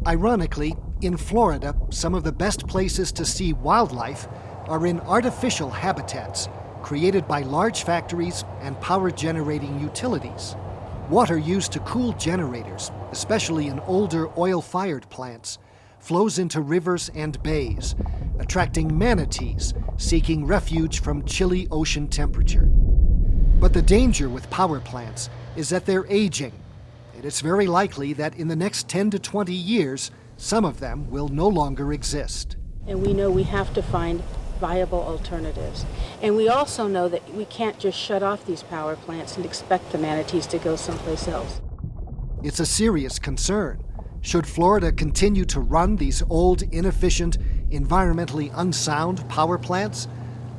Ironically, in Florida, some of the best places to see wildlife are in artificial habitats created by large factories and power-generating utilities. Water used to cool generators, especially in older oil-fired plants, flows into rivers and bays, attracting manatees seeking refuge from chilly ocean temperature. But the danger with power plants is that they're aging, and it's very likely that in the next 10 to 20 years, some of them will no longer exist. And we know we have to find viable alternatives. And we also know that we can't just shut off these power plants and expect the manatees to go someplace else. It's a serious concern. Should Florida continue to run these old, inefficient, environmentally unsound power plants,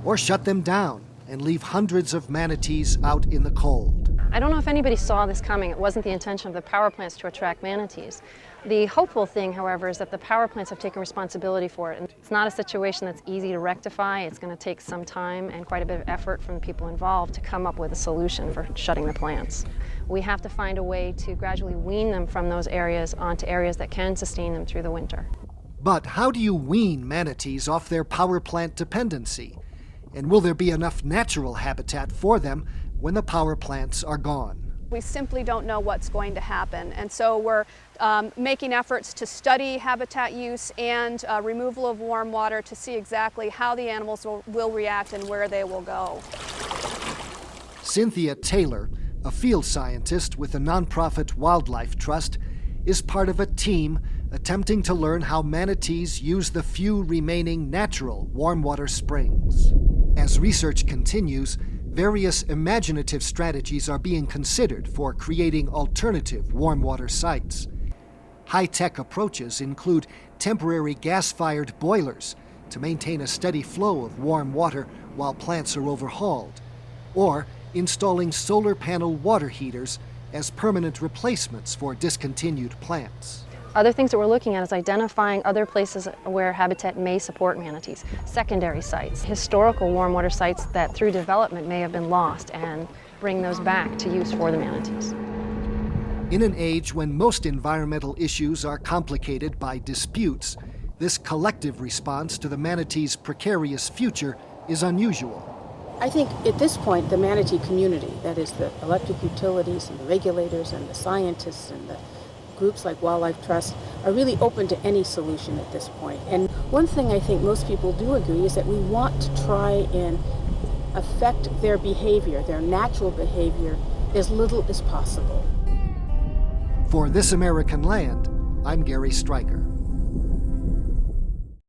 or shut them down and leave hundreds of manatees out in the cold? I don't know if anybody saw this coming. It wasn't the intention of the power plants to attract manatees. The hopeful thing, however, is that the power plants have taken responsibility for it. And it's not a situation that's easy to rectify. It's going to take some time and quite a bit of effort from the people involved to come up with a solution for shutting the plants. We have to find a way to gradually wean them from those areas onto areas that can sustain them through the winter. But how do you wean manatees off their power plant dependency? And will there be enough natural habitat for them when the power plants are gone? We simply don't know what's going to happen, and so we're making efforts to study habitat use and removal of warm water to see exactly how the animals will react and where they will go. Cynthia Taylor, a field scientist with the nonprofit Wildlife Trust, is part of a team attempting to learn how manatees use the few remaining natural warm water springs. As research continues, various imaginative strategies are being considered for creating alternative warm water sites. High-tech approaches include temporary gas-fired boilers to maintain a steady flow of warm water while plants are overhauled, or installing solar panel water heaters as permanent replacements for discontinued plants. Other things that we're looking at is identifying other places where habitat may support manatees, secondary sites, historical warm water sites that through development may have been lost, and bring those back to use for the manatees. In an age when most environmental issues are complicated by disputes, this collective response to the manatees' precarious future is unusual. I think at this point the manatee community, that is the electric utilities and the regulators and the scientists and the groups like Wildlife Trust, are really open to any solution at this point. And one thing I think most people do agree is that we want to try and affect their behavior, their natural behavior, as little as possible. For This American Land, I'm Gary Stryker.